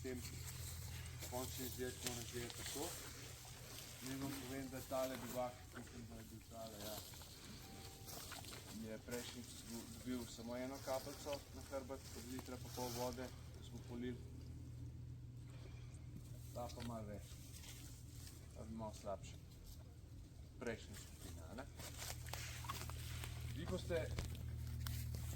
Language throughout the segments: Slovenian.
potem končni izdelek mora izdelati tako. Naj vam povem, da tale bivak, mislim, da je bil tale, ja, je prejšnjič dobil samo eno kapljico na hrbet, od litra pa pol vode, ko smo polili. Ta pa malo več, ta bi malo slabše. Prejšnja skupina, ne? Vi boste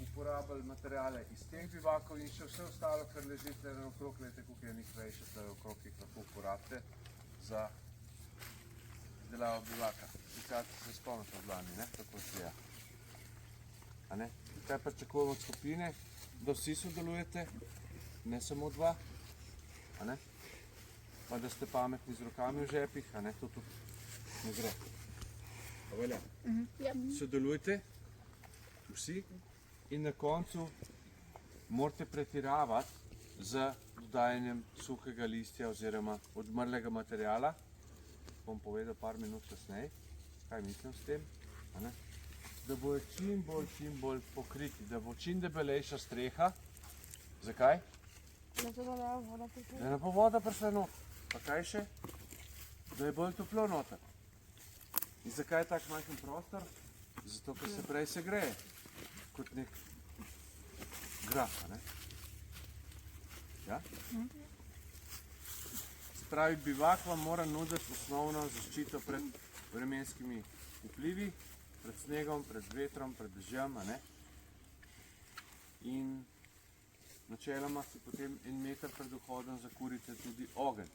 uporabljali materijale iz teh bivakov in še vse ostalo, kar leži tle naokrog, gledajte, koliko je njih vej še tle okrog, ki jih lahko uporabite za izdelavo bivaka. Tukaj se spomnite od lani, ne? Tako izgleda. A ne? Kaj pa čakujemo od skupine, da vsi sodelujete, ne samo dva, a ne? Pa da ste pametni z rokami v žepih, a ne? To tudi ne gre. A velja? Sodelujte, vsi, in na koncu morate pretiravati z dodajanjem suhega listja oziroma odmrlega materijala. Bom povedal par minut kasneje, kaj mislim s tem, a ne? Da bo čim bolj pokriti, da bo čim debelejša streha. Zakaj? Da ne bo voda prišla not. Pa kaj še? Da je bolj toplo noter. In zakaj je tak majhen prostor? Zato, ker se prej segreje kot nek graf, a ne? Ja? Se pravi, bivak vam mora nuditi osnovno zaščito pred vremenskimi vplivi, pred snegom, pred vetrom, pred dežjem, a ne? In načeloma si potem 1 meter pred vhodom zakurite tudi ogenj.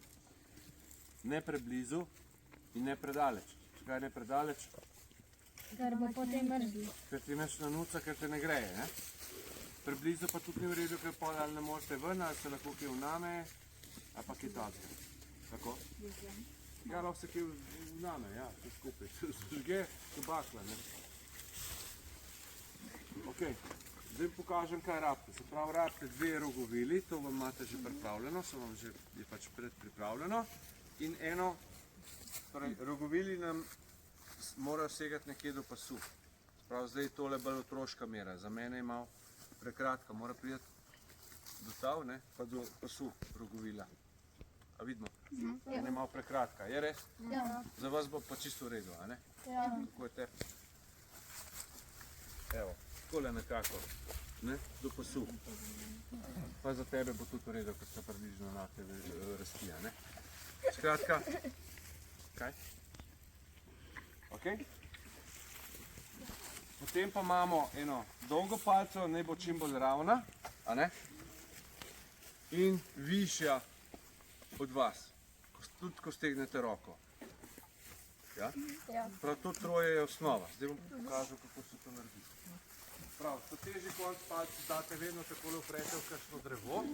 Ne preblizu in ne predaleč. Kaj ne predaleč? Ker bo potem mrzlo. Ker ti imaš na nuca, ker te ne greje, ne? Preblizu pa tudi ni v redu, ker pol ali ne morete ven, ali se lahko kaj vname, ali pa kaj takega. Tako? Ja, lahko se kaj vname, ja, vse skupaj. Žge, so bakla, ne? Ok, zdaj pokažem, kaj rabite. Se pravi, rabite 2 rogovili, to vam imate že pripravljeno, so vam že je pač predpripravljeno. In eno, torej rogovili nam morajo segati nekje do pasu. Prav, zdaj tole bolj otroška mera, za mene je malo prekratka, mora priti do tav, ne, pa do pasu rogovila. A vidimo? Ja. Ne, malo prekratka, je res? Ja. Za vas bo pa čisto v redu, a ne? Ja. Kako je te? Evo, takole nekako, ne, do pasu. Pa za tebe bo tudi v redu, ker se približno na tebe rasti, a ne? Skratka, kaj? Ok? Potem pa imamo eno dolgo palco, naj bo čim bolj ravna, a ne? In višja od vas, tudi ko stegnete roko. Ja? Ja. Prav to troje je osnova. Zdaj bom pokazal, kako se to naredi. Prav, to težji konc palca date vedno takole uprete v kakšno drevo.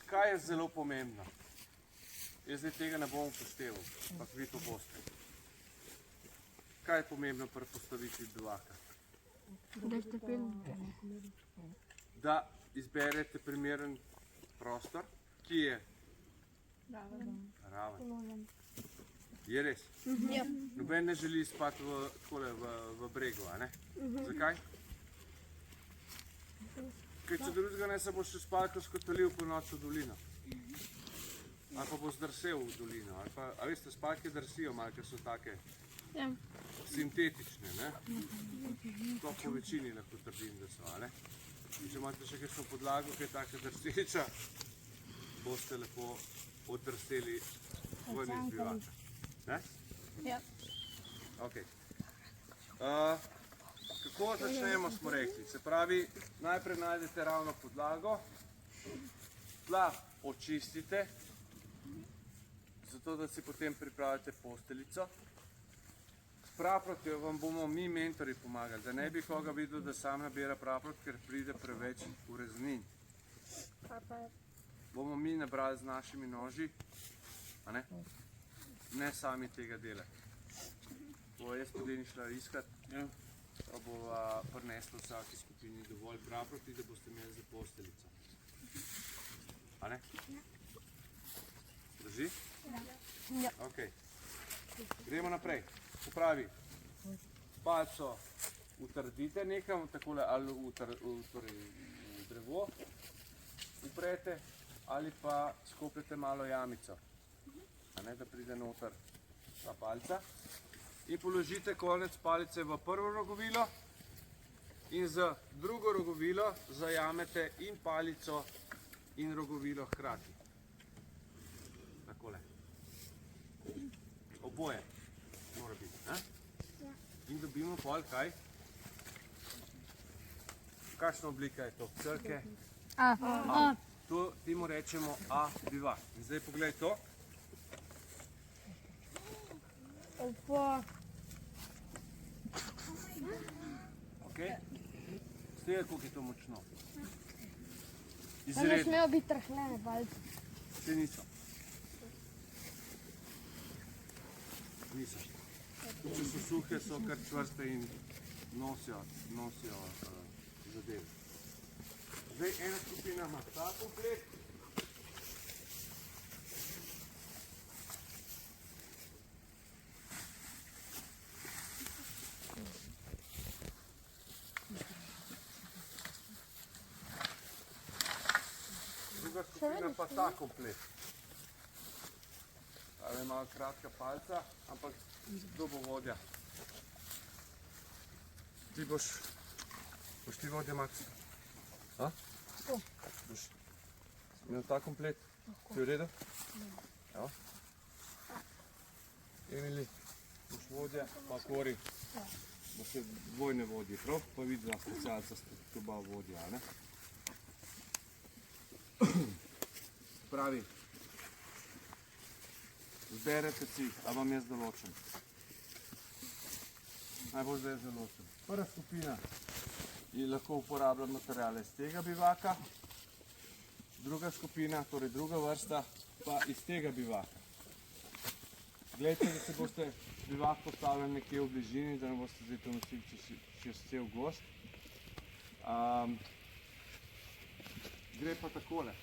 Kaj je zelo pomembno? Jaz zdaj tega ne bom upošteval, ampak vi to boste. Kaj je pomembno pri postavitvi bivaka? Da izberete primeren prostor, ki je raven. Je res? Ja. Noben ne želi spati v bregu, a ne? Zakaj? Ker če drugega ne se bo še spal, ko skotalil po noč v dolino. Ali pa bo zdrsel v dolino. Ali pa, a veste, spalke drsijo malo, ker so take sintetične, ne? To po večini lahko trdim, da so, a ne? In če imate še kakšno podlago, ki je taka drseča, boste lepo oddrseli ven iz bivaka. Ne? Ja. Ok. Kako začnemo, smo rekli? Se pravi, najprej najdete ravno podlago, tla očistite, zato da si potem pripravite posteljico. S praprotjo vam bomo mi mentori pomagali, da ne bi koga videl, da sam nabira praprot, ker pride preveč ureznin. Bomo mi nabrali z našimi noži, a ne? Ne sami tega delati. Bo jaz podeni šla iskat, pa bova prinesla vsaki skupini dovolj praproti, da boste imeli za posteljico. A ne? Drži? Ja. Ok. Gremo naprej. Se pravi, palco utrdite nekam, takole ali v drevo, uprete ali pa skopljete malo jamico, da pride noter ta palica. In položite konec palice v prvo rogovilo in z drugo rogovilo zajamete in palico in rogovilo hkrati. Takole. Oboje mora biti. In dobimo pol kaj? Kakšna oblika je to? Crke? A. To temu rečemo A bivak. In zdaj pogledaj to. Opa. Ok? Stega, koliko je to močno. Ne Izredno. smejo biti trhlene palce. Vse niso. Niso. Če so suhe, so kar čvrste in nosijo zadeve. Zdaj ena skupina ima ta komplet. Druga skupina pa ta komplet. Ta je malo kratka palca, ampak kdo bo vodja? Ti boš ti vodja, Max? A? Boš imel ta komplet? Si v redu? Ja. Emili, boš vodja, pa Kori, boste dvojne vodje, prav? Pa videla specialca ste oba vodja, ne? Pravi, zberete si, a vam jaz določim. Najbolj zdaj določim. Prva skupina je lahko uporablja materiale iz tega bivaka, druga skupina, torej druga vrsta, pa iz tega bivaka. Glejte, da se boste bivak postavljali nekje v bližini, da ne boste zdaj to nosili čez cel gozd. Gre pa takole.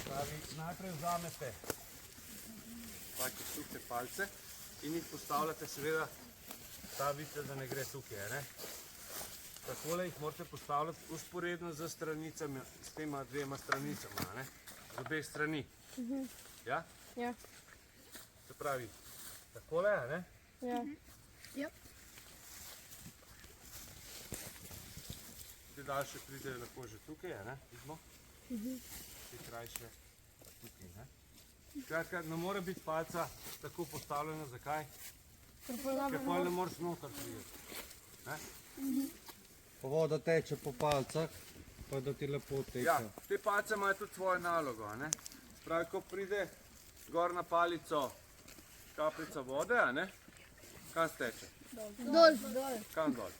Pravi, najprej vzamete take suhe palce in jih postavljate, seveda, ta vidite, da ne gre tukaj, ne? Takole jih morate postavljati usporedno z stranicami, s tema dvema stranicama, ne? Z obeh strani. Ja? Ja. Se pravi, takole, ne? Ja. Ja. Te daljše pridejo lahko že tukaj, ne? Vidimo? Te krajše tukaj, ne? Skratka, ne more biti palca tako postavljena, zakaj? Ker pol ne moreš noter prijeti. Pa voda teče po palcah, pa da ti lepo teče. Ja, te palce imajo tudi svojo nalogo, ne? Pravi, ko pride gor na palico kapljica vode, ne? Kam steče? Dol. Kam dol?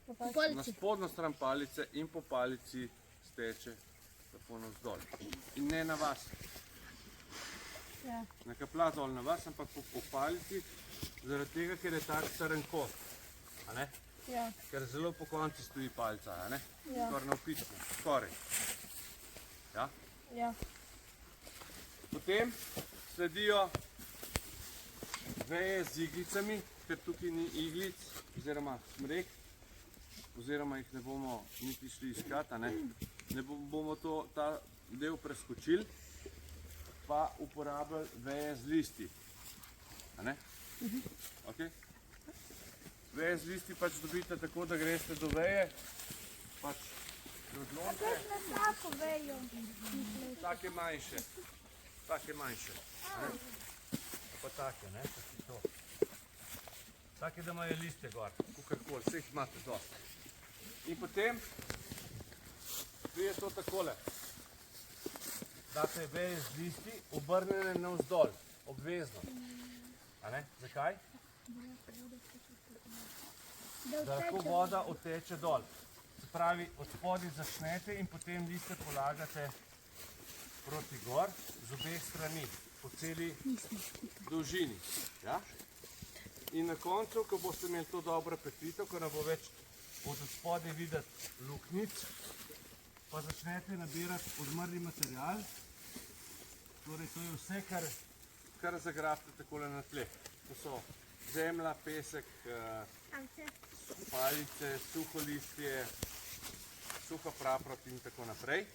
Po Na palci. spodnjo stran palice in po palici steče lepo navzdol. In ne na vas. Ja. Ne kaplja dol na vas, ampak po palici, zaradi tega, ker je tak strn kot. A ne? Ja. Ker zelo po konci stoji palica, a ne? Ja. Skoraj na vpičku, skoraj. Ja? Ja. Potem sledijo veje z iglicami, ker tukaj ni iglic, oziroma smrek, oziroma jih ne bomo niti šli iskat, a ne? Ne bomo ta del preskočili, pa uporabljali veje z listi. A ne? Ok? Veje z listi pač dobite tako, da greste do veje, pač razlomite. Tako vejo. Take manjše. Take manjše. Ne? Pa take, ne? Taki to. Take, da imajo liste gor, kakorkoli, vse jih imate dosti. In potem prije to takole. Date veje z listi, obrnjene navzdol, obvezno. A ne? Zakaj? Da lahko voda odteče dol. Se pravi, od spodaj začnete in potem liste polagate proti gor z obeh strani, po celi dolžini. Ja? In na koncu, ko boste imeli to dobro petlito, ko ne bo več od spodaj videti luknjic, pa začnete nabirati odmrli material. Torej, to je vse, kar zagrabite takole na tleh. To so zemlja, pesek, palice, suho listje, suha praprot in tako naprej.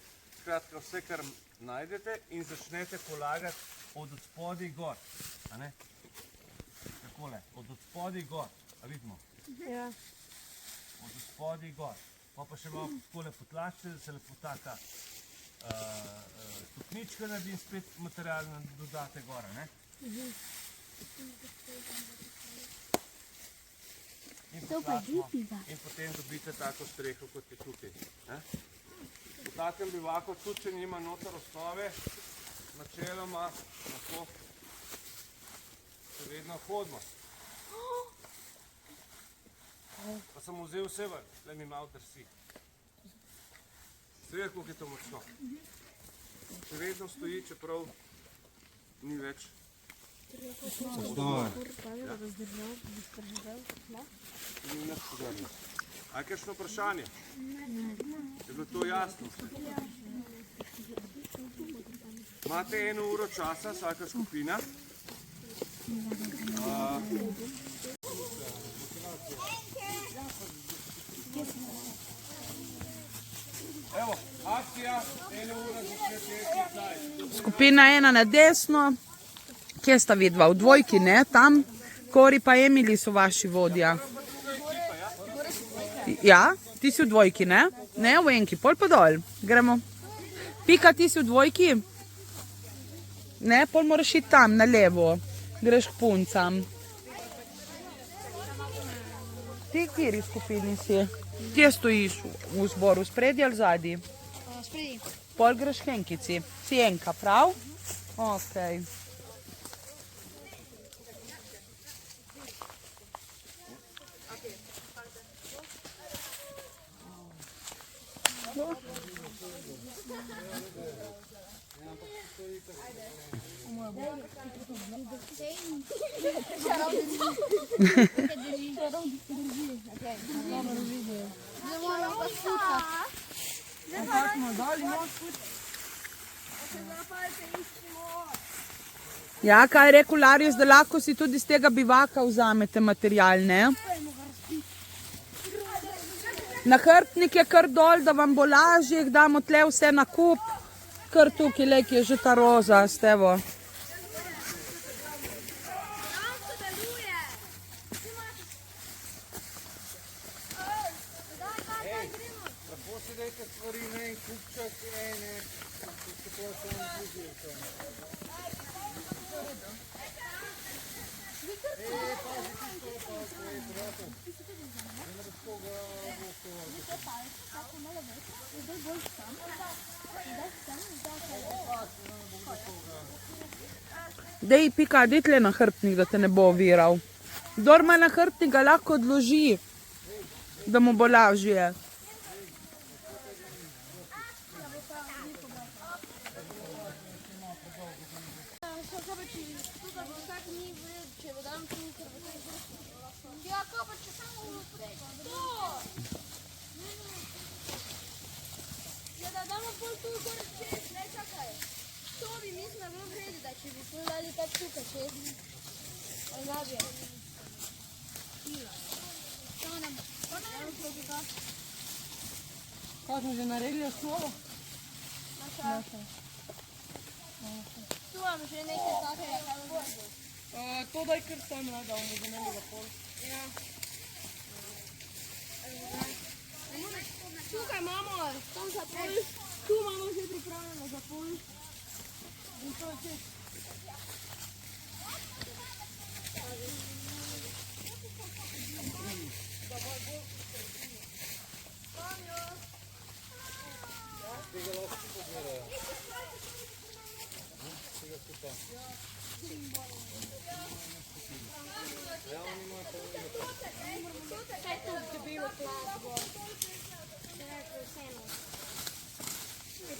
Skratka, vse, kar najdete in začnete polagati od spodaj gor. A ne? Takole, od spodaj gor. A vidimo? Ja. Od spodaj gor. Pa še malo takole potlačite, da se lepo taka stopnička naredi in spet material dodate gor. Ne? In potem dobite tako streho, kot je tukaj. Ne? V takem bivaku, tudi če nima noter osnove, načeloma lahko še vedno hodimo. Pa sem vzel vse ven, le mi malo drsi. Seveda, koliko je to močno. Še vedno stoji, čeprav ni več. Osnove. Ni nič podobno. A je kakšno vprašanje? Je bilo to jasno? Imate 1 uro časa, vsaka skupina. Evo, akcija, 1 ura začne tekti zdaj. Skupina 1 na desno. Kje sta vidva? V dvojki, ne? Tam. Kori pa Emili so vaši vodja. Ja, ti si v dvojki, ne? Ne, v enki, pol pa dol. Gremo. Pika, ti si v dvojki? Ne, pol moraš iti tam, na levo. Greš k puncam. Ti, kjeri skupini si? Kje stojiš v zboru? Spredi ali zadnji? Spredi. Pol greš k enkici. Si enka, prav? Okej. Ja, kaj je rekel Larius, da lahko si tudi iz tega bivaka vzamete material, ne? Nahrbtnik je kar dol, da vam bo lažje, jih damo tle vse na kup. Kar tukaj, le, ki je že ta roza, stevo. Lepo si dajte stvari na en kupček, ene, kako se vam zdi. Dej, Pika, dej tle nahrbtnik, da te ne bo oviral. Kdor ima nahrbtnik, ga lahko odloži, da mu bo lažje. Kaj smo že naredili osnovo? Tu imam že nekaj takega. To daj kar sem, da bomo zaneli ga pol. Tukaj imamo, tam za pol, tu imamo že pripravljeno za pol. In to je čez.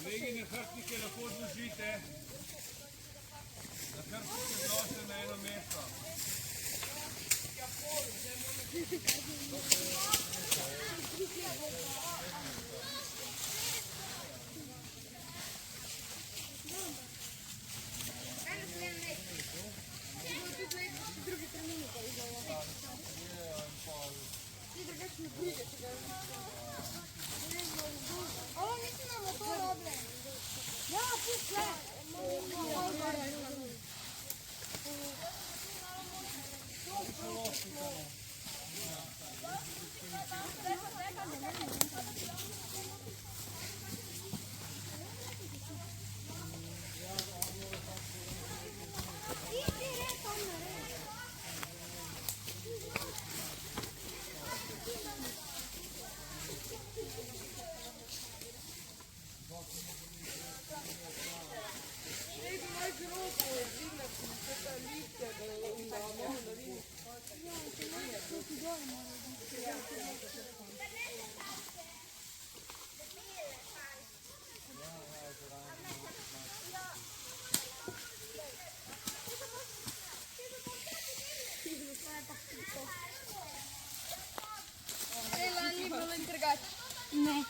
Kolegi, nahrbtnike lahko odložite. Nahrbtnike zložite na eno mesto. Ni bilo in drugače. Ne.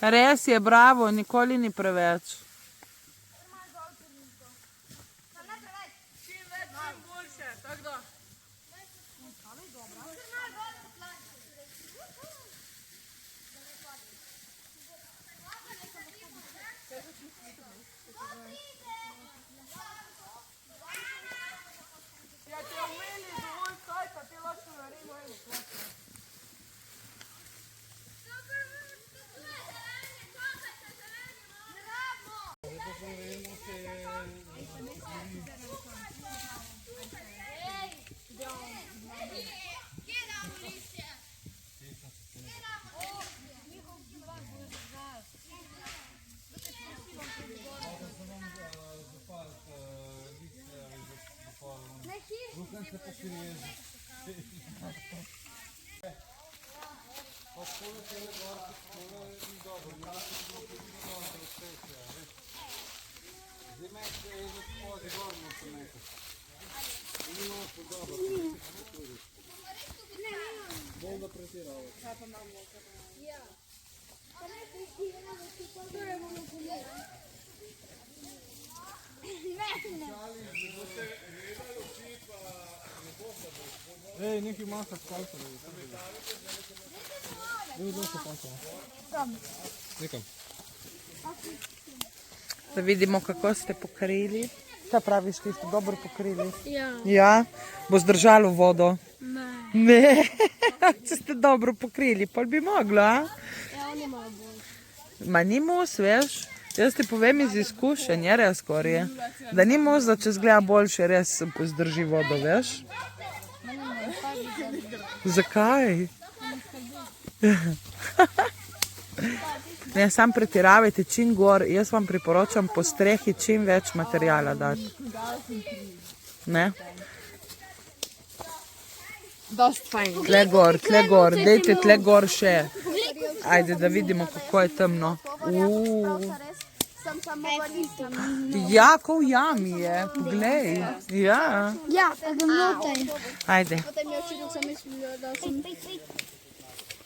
Res je, bravo, nikoli ni preveč. Ej, nekaj masa skalca. Ne odloči panca. Nekam. Da vidimo, kako ste pokrili. Kaj praviš, ti ste dobro pokrili? Ja. Ja? Bo zdržalo vodo? Ne. Ne, če ste dobro pokrili, pol bi moglo, a? Ja, oni imajo bolj. Ma ni mus, veš? Jaz ti povem iz izkušenj, je res skoraj. Da ni mus, da če zgleda boljše, res zdrži vodo, veš? Zakaj? Ne, sam pretiravajte čim gor. Jaz vam priporočam po strehi čim več materijala dati. Ne? Dost fajn. Tle gor, dejte tle gor še. Ajde, da vidimo, kako je temno. Sem samo valista. Ja, ko v jami je, poglej. Ja, Ja, gnotaj. ajde. Potem je očitno sem mislil, da sem...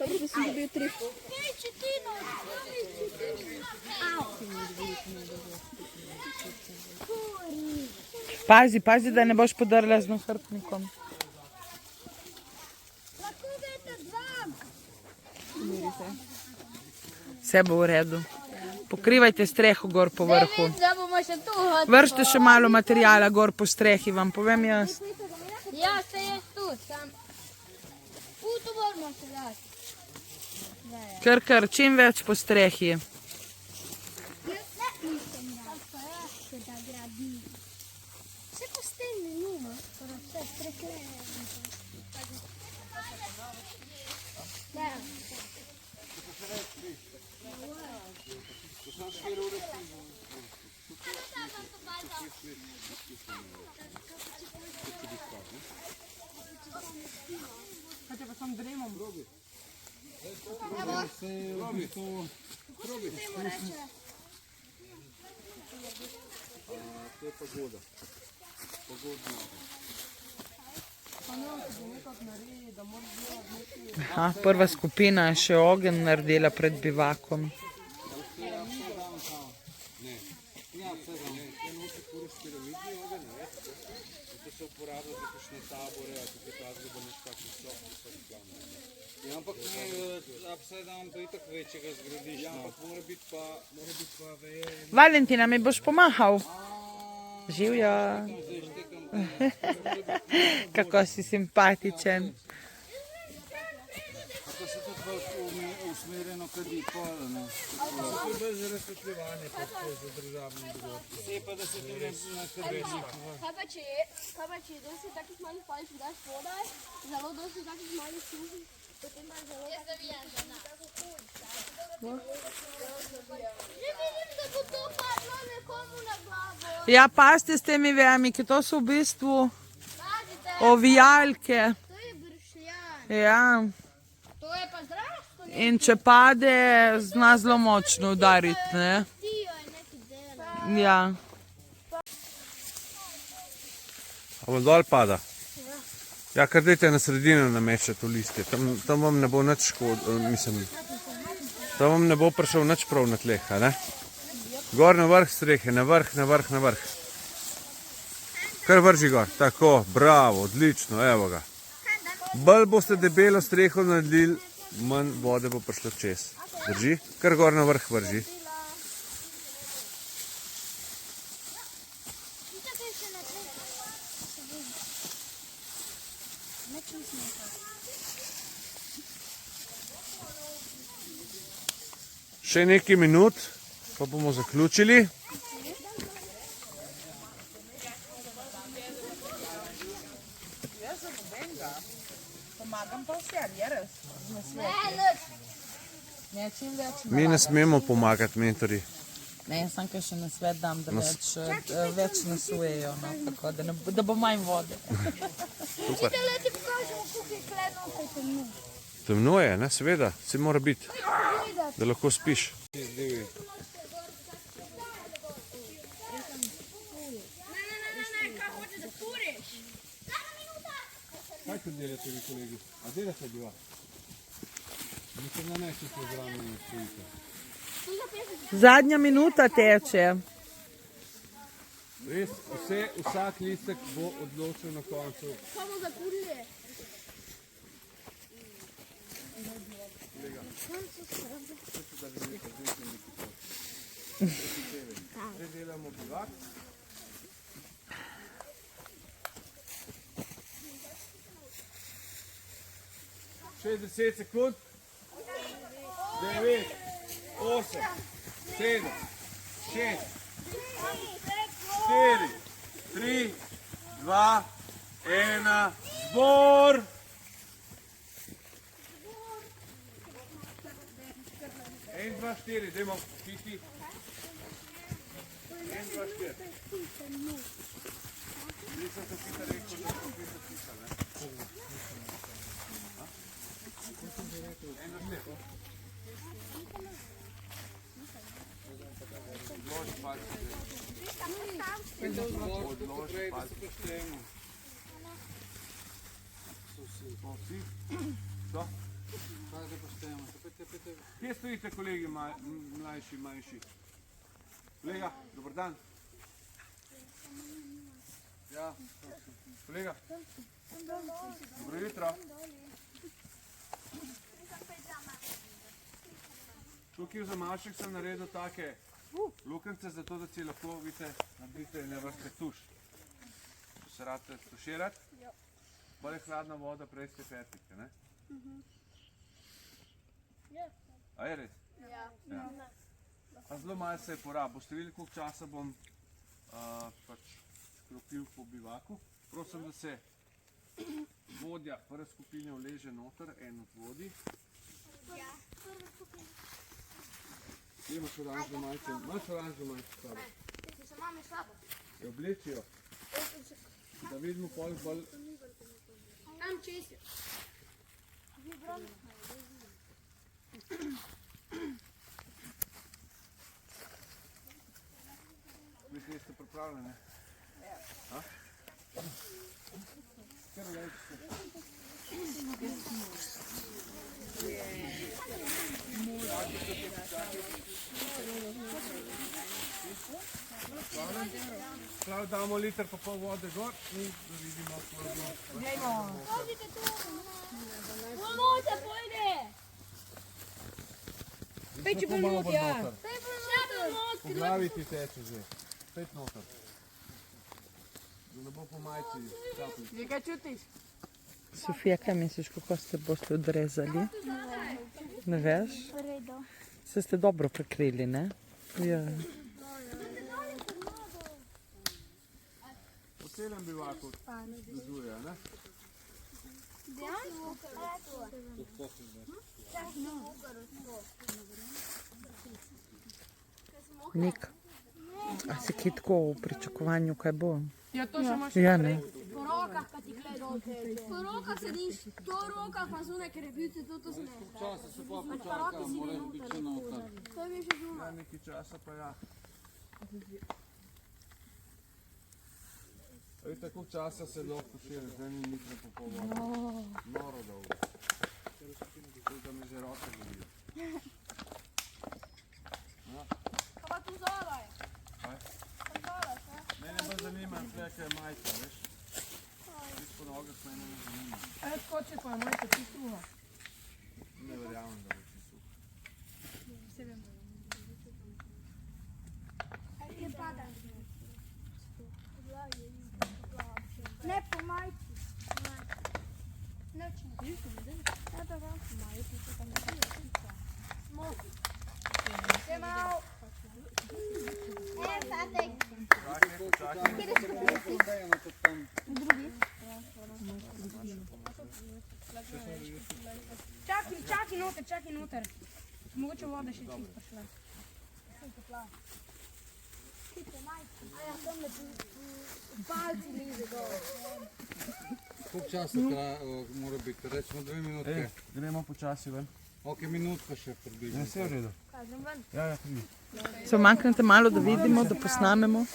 Prvi sem dobil 3. Pazi, da ne boš podrla z nahrbtnikom. Vse bo v redu. Pokrivajte streho gor po vrhu. Zdaj bomo še tu. Vršte še malo materijala gor po strehi, vam povem jaz. Ja, se je tu, sam. Tu moramo se dati. Kar, čim več po strehi. Se po steni nima, skoro vse prekleje. To je pogoda. Aha, prva skupina je še ogenj naredila pred bivakom. Ja, ampak ne, upside down pa itak večjega zgradiš. Ja, ampak mora biti pa veje. Valentina, mi boš pomahal? Živjo. Kako si simpatičen. Ako se tudi bolj usmerjeno kadi pol, ne? To je bolj za razsvetljevanje, pa to za državni dogodki. Se pa, da se tu ne nakadeš. Kaj pa če je dosti takih malih palic daš vodaj, zelo dosti takih malih suhih, potem pa zelo... Že vidim, da bo to padlo nekomu na glavo. Ja, pazite s temi vejami, ki to so v bistvu Pazite, ovijalke. to je bršljan. Ja, To je pa zdravstvo. in če pade, zna zelo močno udariti, ne? Tijo je neki del. Ja. A bo dol pada? Ja, kar dajte na sredino nameščati v listje. Tam vam ne bo nič mislim, tam vam ne bo prišel nič prav na tleh, a ne? Gor na vrh strehe, na vrh. Kar vrži gor, tako, bravo, odlično, evo ga. Bolj boste debelo streho naredili, manj vode bo prišlo čez. Drži? Kar gor na vrh vrži. Še nekaj minut, pa bomo zaključili. Pomagam pa vse, je res? Ne, čim več. Mi ne smemo pomagati mentori. Ne, jaz sem kaj še na svet dam, da več nasujejo, no, tako da bo manj vode. Super. Da ti pokažemo, koliko je kledno, kaj temno. Temno je, ne, seveda, se mora biti, da lahko spiš. Ne, kaj hoče da furiš? Kaj se delate vi, kolegi? A delate diva? Mislim, da ne, če se zraven ne stojite. Zadnja minuta teče. Res, vsak listek bo odločil na koncu. Samo zakurili. Zdaj delamo bivak. Še 10 sekund. 9, 8, 7, 6, 4, 3, 2, 1, zbor! 1, 2, 4, dajmo piti. 1, 2, 4. Nisem se pita rekel, da sem pita pisa, ne? 1, 2, 4. Odloži palce. Odloži palce. Smo vsi? Do? Kje stojite, kolegi mlajši, manjši? Kolega, dober dan. Ja, kolega. Dobro jutro. Tukaj v zamašek sem naredil take lukence, zato da si lahko vidite, naredite ene vrste tuš. Če se rate tuširati, bolj je hladna voda, prej ste fertike, ne? A je res? Ja. A zelo malo se je porabil. Boste videli, koliko časa bom pač škropil po bivaku. Prosim, da se vodja prve skupine vleže noter, en od vodij. Ti imaš oranžno majico, imaš oranžno majico s sabo. Se mami slabo. Jo oblečijo, da vidimo pol bolj. Tam česi. Mislim, da ste pripravljeni? Ja. Kar lejte se. Prav damo liter pa pol vode gor in da vidimo, kako Pomote, pojde! 5 minut, ja. Po Še glavi ti teče že. 5 noter. Da ne bo po majici kapljati. Nekaj čutiš? Sofija, kaj misliš, kako ste boste odrezali? Ne veš? Se ste dobro prekrili, ne? Ja. Po celem bivaku zazuje, ne? Nik, a si kaj tako v pričakovanju, kaj bo? Ja, to še imaš. Ja, ne. Po rokah pa ti klej dol teče. Po rokah sediš, to rokah pa zune, ker je bil to se ne. Časa se pa počaka, mora biti še noter. To je še zuma. Ja, nekaj časa pa ja. Vidite, koliko časa se lahko širi, zdaj ni litre po pol vode. Noro dolgo. Tudi da mi že roke bolijo. Kaj pa tu zadaj? Kaj? Tam zadaj, ne? Mene bolj zanima, tle, kaj je majka, veš? Čisto po nogah mene ne zanima. Skoči pa je majka čisto suha. Ne verjamem, da bo čisto suh. Kje pada? Ne po majci. Noč ne. Ja, pa vam po majci, se pa ne bilo. Smo. Se malo. Tatek. Čakaj. Čakaj noter. Mogoče voda še čisto šla. Palci lize dol. Koliko časa mora biti? Recimo 2 minutke. Gremo počasi ven. Ok, minutka še približno. Ne, vse je v redu. Kaj, grem ven? Ja, ja, pridi. Se omaknete malo, da vidimo, da posnamemo.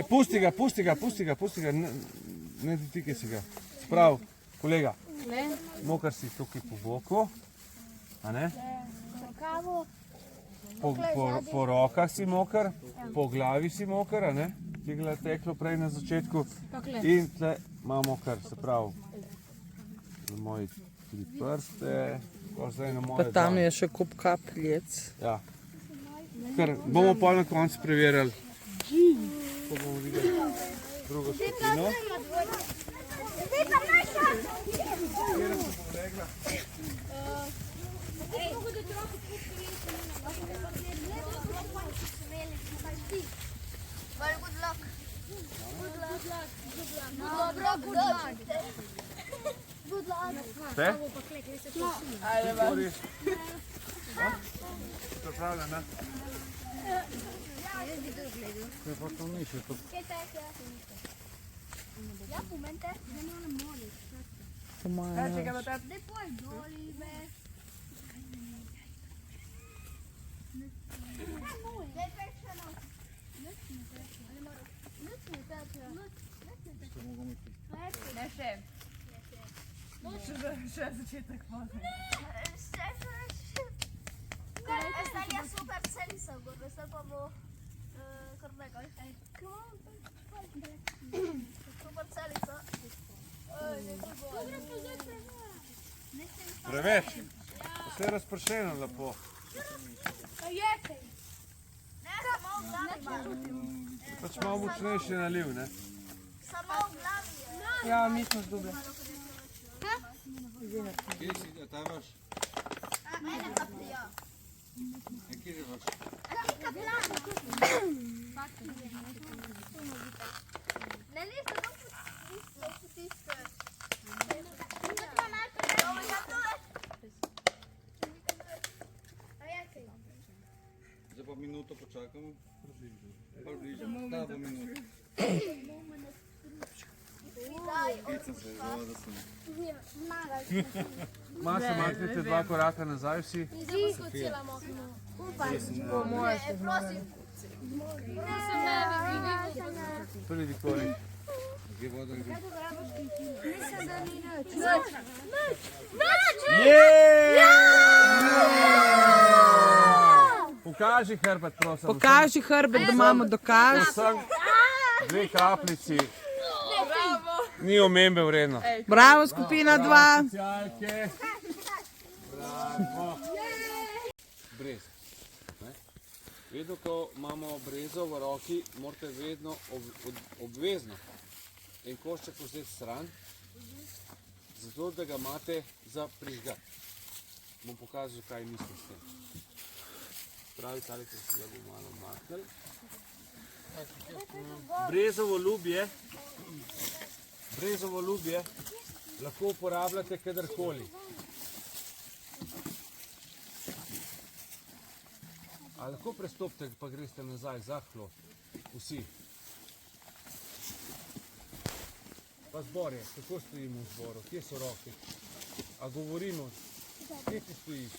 Pusti ga, ne dotikaj se ga. Sprav, kolega, mokar si tukaj po boku, a ne? Kavo. Po rokah si mokar, po glavi si mokar, a ne? Ti je teklo prej na začetku in tle imamo kar, se pravi, na moji 3 prste, zdaj na moje Pa tam dlanje. je še kup kapljic. Ja. Kar bomo pa na koncu preverjali. Ko bomo videli drugo skupino. Good luck. Good luck. Ste? Gori. Pripravljena? Kaj pa to ni še to? Ja, momente, da ne moreš. Po mojem. Depois doli, be. Ne še. Še začetek vode. Zdaj je super celica, zdaj pa bo kar nekaj. Super celica. Preveč. Vse je razpršeno lepo. Pač malo močnejši naliv, ne? Ja, mi smo zdobili. Kje si, da ta vaš? Kje je vaš? Zdaj pa minuto počakamo. Približno. Da bo minuto. Maša, maknite 2 koraka nazaj vsi. Tudi Viktorij. Kje voda gre? Pokaži hrbet, prosim. Pokaži hrbet, da imamo dokaz. Vsem 2 kapljici. Ni omembe vredno. Bravo, skupina 2. Specialke. Bravo. Brez. Ne? Vedno, ko imamo brezo v roki, morate vedno obvezno en košček vzeti stran, zato da ga imate za prižgat. Bom pokazal, kaj mislim s tem. Pravi, tale, ko se ga bomo malo maknili. Brezovo lubje lahko uporabljate kadarkoli. A lahko prestopite, pa greste nazaj, zahlo, vsi. Pa zbor je, kako stojimo v zboru, kje so roke? A govorimo, kje ti stojiš?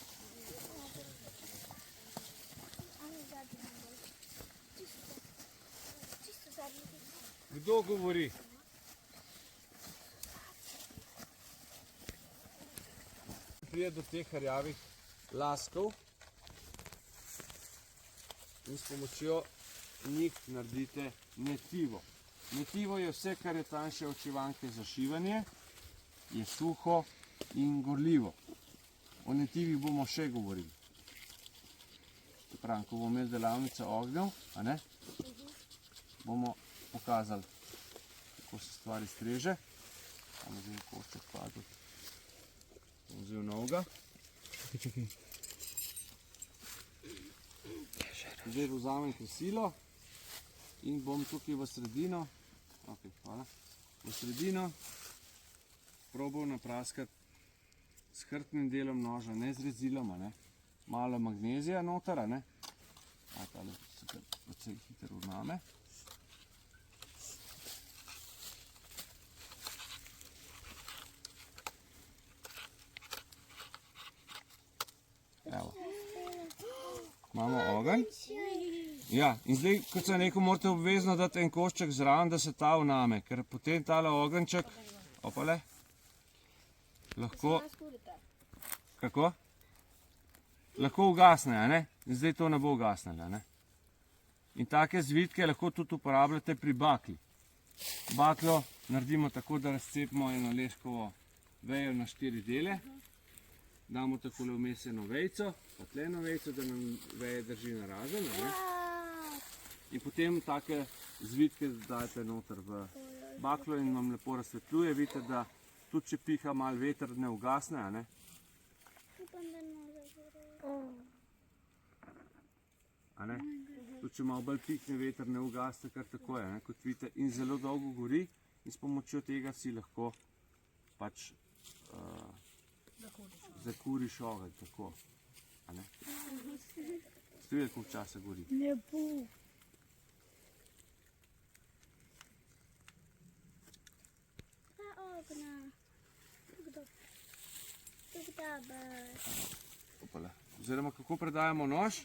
Kdo govori? Prije do teh rjavih laskov in s pomočjo njih naredite netivo. Netivo je vse, kar je tanjše od šivanke za šivanje, je suho in gorljivo. O netivih bomo še govorili. Pravim, ko bomo imeli delavnico ognjev, bomo pokazali, kako se stvari streže. Tam je zdaj košček padel. Bom vzel novega. Zdaj vzamem kresilo in bom tukaj v sredino, v sredino probal napraskati s hrbtnim delom noža, ne z rezilom, malo magnezija noter, tale se kar precej hitro vname. Evo. Imamo ogenj. Ja, in zdaj, kot sem rekel, morate obvezno dati en košček zraven, da se ta vname, ker potem tale ogenjček, opale, lahko, kako? Lahko ugasne, in zdaj to ne bo ugasnilo, In take zvitke lahko tudi uporabljate pri bakli. Baklo naredimo tako, da razcepimo eno leškovo vejo na 4 dele. Damo takole vmes eno vejco, pa tle eno vejco, da nam veje drži narazen. In potem take zvitke dajete noter v baklo in vam lepo razsvetljuje. Vidite, da tudi če piha malo veter, ne ugasne. Tudi če malo bolj pihne veter, ne ugasne kar tako je, kot vidite. In zelo dolgo gori in s pomočjo tega si lahko pač zakuriš ogenj, tako. Ste videli, koliko časa gori? Lepo. Opala. Oziroma, kako predajamo nož,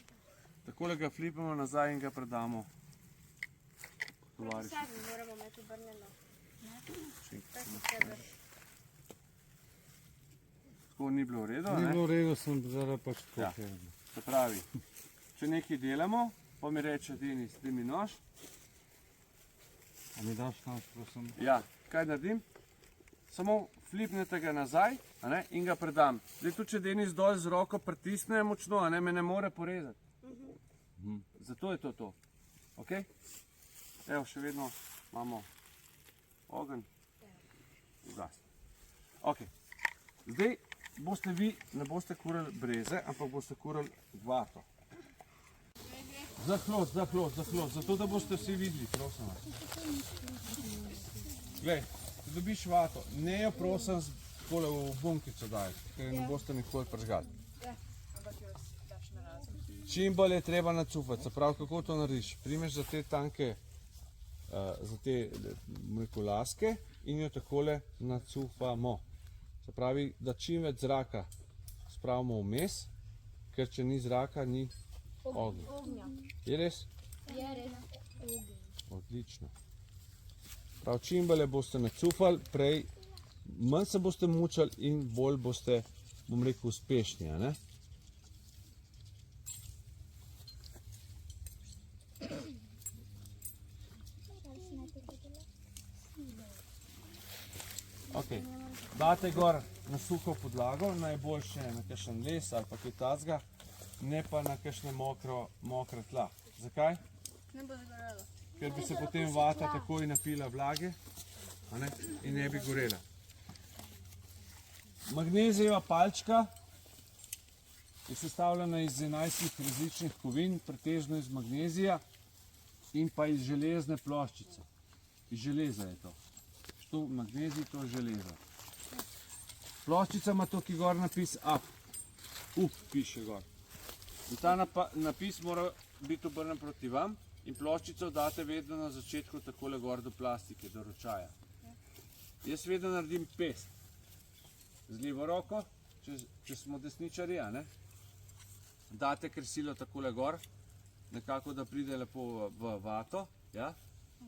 takole ga flipamo nazaj in ga predamo tovarišu. Moramo imeti obrnjeno. Tako ni bilo v redu, Ni bilo v redu, sem zdaj pač tako. Se pravi, če nekaj delamo, pa mi reče, Denis, daj mi nož. A mi daš nož, prosim? Ja, kaj naredim? samo flipnete ga nazaj, a ne, in ga predam. Zdaj tudi, če Denis dol z roko pritisne močno, a ne, me ne more porezati. Zato je to. Ok? Evo, še vedno imamo ogenj. Ugasni. Ok. Zdaj boste vi, ne boste kurali breze, ampak boste kurali vato. Zahlod, zato da boste vsi videli, prosim vas. Glej, če dobiš vato, ne jo prosim takole v bunkico dajati, ker ne boste nikoli pržgali. Čim bolj je treba nacufati, se pravi, kako to narediš? Primeš za te tanke, za te laske in jo takole nacufamo. Se pravi, da čim več zraka spravimo vmes, ker če ni zraka, ni ognja. Je res? Je res. Odlično. Prav, čim bolje boste nacufali, prej manj se boste mučali in bolj boste, bom rekel, uspešni, a ne? Ok, date gor na suho podlago, najboljše na kakšen les ali pa kaj tazga, ne pa na kakšne mokre tla. Zakaj? Ne bo zagorelo. Ker bi se potem vata takoj napila vlage, a ne, in ne bi gorela. Magnezijeva palčka je sestavljena iz 11 različnih kovin, pretežno iz magnezija in pa iz železne ploščice. Iz železa je to. To magnezij, to železo. Ploščica ima tukaj gor napis up. Up piše gor. In ta napis mora biti obrnen proti vam in ploščico date vedno na začetku takole gor do plastike, do ročaja. Jaz vedno naredim pest. Z levo roko, če smo desničari, a ne? Date kresilo takole gor, nekako da pride lepo v vato, ja?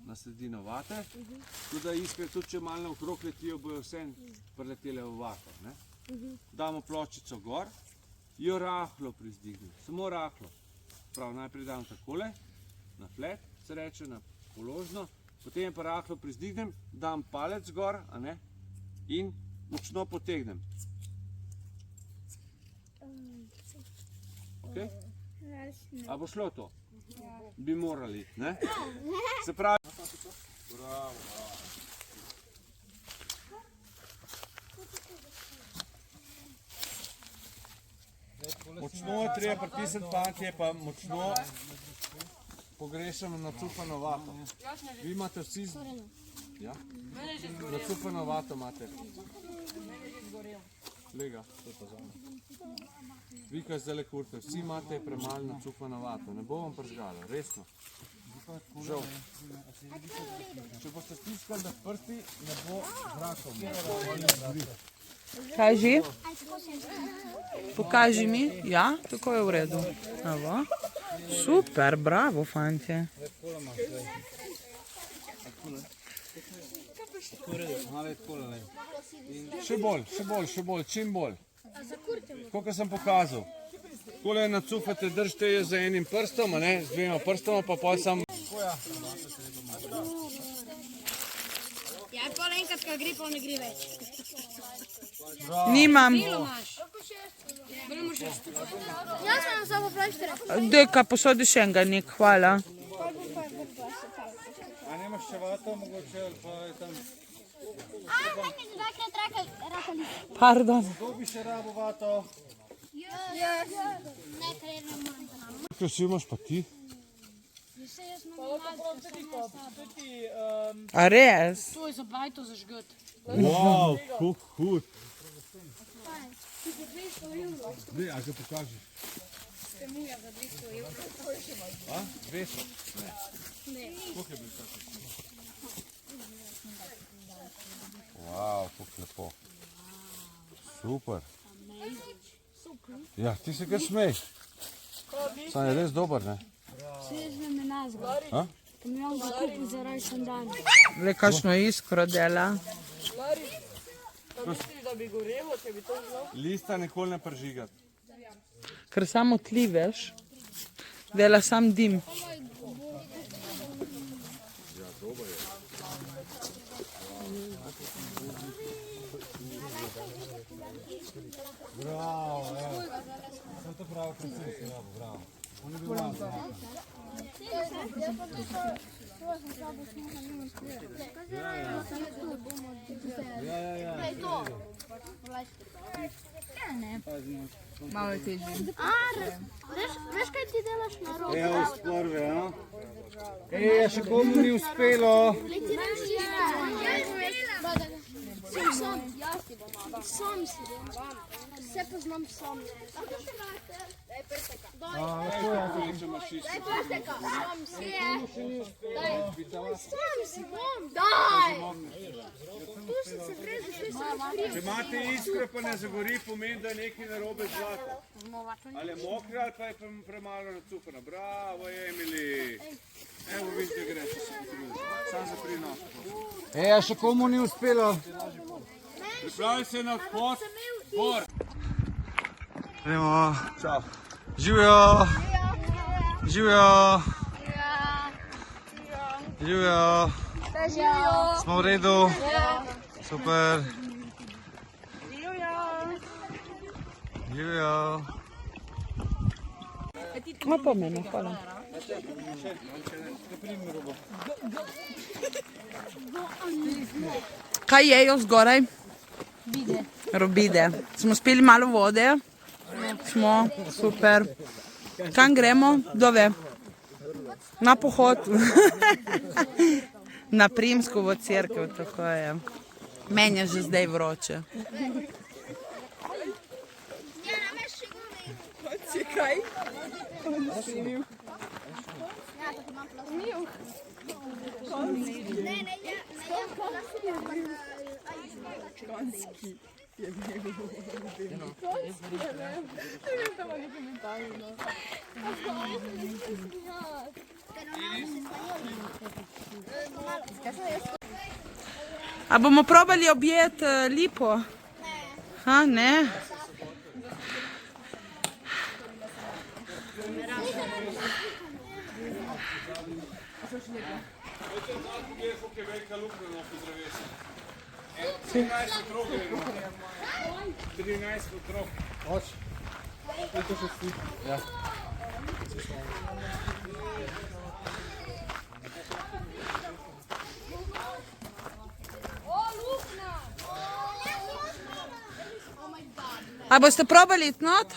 Na sredino vate, tudi da iskre, tudi če malo naokrog letijo, bojo vse preletele v vato. Ne? Damo ploščico gor, jo rahlo prizdignem, samo rahlo. Prav, najprej dam takole, na flet, se reče, na položno, potem pa rahlo prizdignem, dam palec gor, a ne, in močno potegnem. Ok? A bo šlo to? Bi morali, ne? Se pravi... Bravo. Močno je treba pritisniti, fantje, pa močno pogrešamo nacufano vato. Vi imate vsi... Ja? Nacufano vato imate. Lega, to je pa zame. Vi, kaj zdaj le kurte, vsi imate premalo nacufano vato. Ne bo vam pržgalo, resno. Žal. Če boste stiskali na prsti, ne bo zrakom. Kaži? Pokaži mi. Ja, tako je v redu. Evo. Super, bravo, fantje. Še bolj, čim bolj. Koliko sem pokazal. Takole nacufate, držite jo z enim prstom, a ne, z dvema prstoma, pa pol sam... Ja, pol enkrat, ko gre, pol ne gre več. Nimam. Jaz sem samo plaštere. Deka, posodi še enega nek, hvala. A nemaš še vato, mogoče, ali pa je tam... Daj mi dvakrat rakali. Pardon. Kdo bi še rabo vato? Jaz. Ne, ker ne morem. Kaj si imaš pa ti? A res? To je za bajto zažgati. Wow, kako hud. Dej, a ga pokaži. A? 200? Ne. Koliko je bil tako? Wow, kako lepo. Super. Ja, ti se kar smejš. Sam je res dober, ne? Sežne me nazva. A? Kamion ga kupil zaradi sandana. Le, kakšno iskro dela. Lista nikoli ne pržigati. Ker samo tli, veš. Dela sam dim. Bravo, evo. Sam to prav precej, bravo. On je bil malo. Malo je težje. Veš, kaj ti delaš na robu? Evo iz prve, a? Ej, še komu ni uspelo. Sam si bom. Vse poznam sam. Sam si bom. Daj! Tu sem se prej zapisal. Če imate iskro, pa ne zagori, pomeni, da je nekaj narobe z zlatom. Ali je mokro, ali pa je premalo nacukano. Bravo, Emily. Evo, vidite, gre, če se potrudite. Sam za prinoto. Ej, še komu ni uspelo. Pripravljaj se na pot. Bor. Gremo. Čau. Živijo. Živijo. Živijo. Smo v redu. Super. Živijo. Ma pa mene, hvala. Kaj jejo zgoraj? Robide. Smo spili malo vode. Smo, super. Kam gremo? Kdo ve? Na pohod. Na Primskovo cerkev, tako je. Meni je že zdaj vroče. A bomo probali objeti Lipo? Ha, ne? Koliko je velika luknja na drevesi? 13 otrok je. 13 otrok. Hoč. To je to še si. Ja. A boste probali iti not?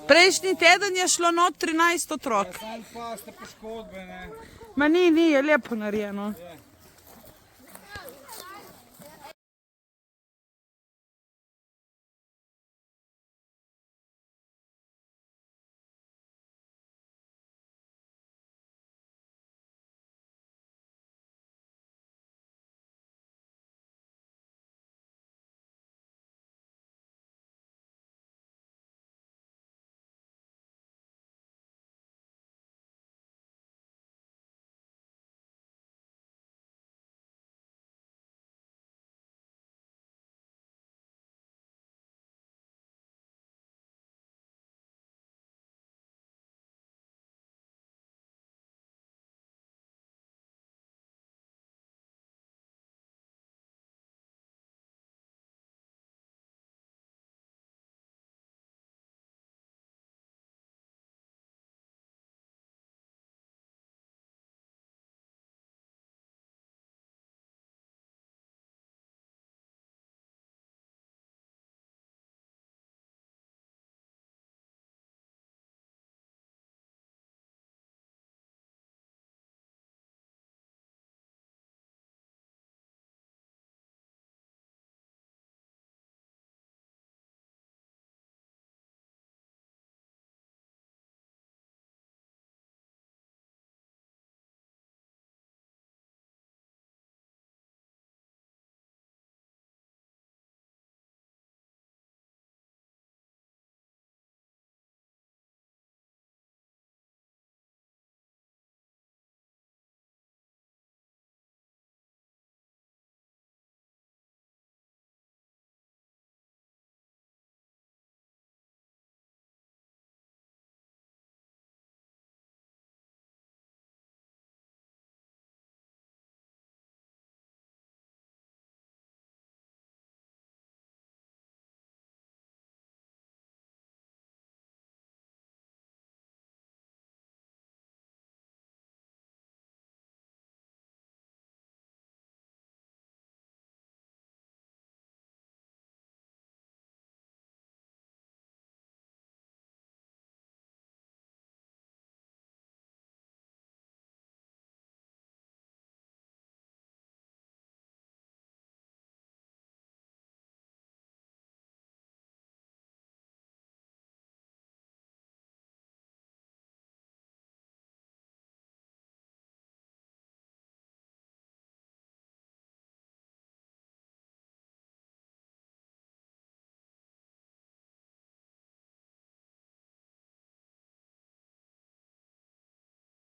Prejšnji teden je šlo not 13 otrok. Sam pa ste poškodbe, ne? Ma ni, je lepo narejeno.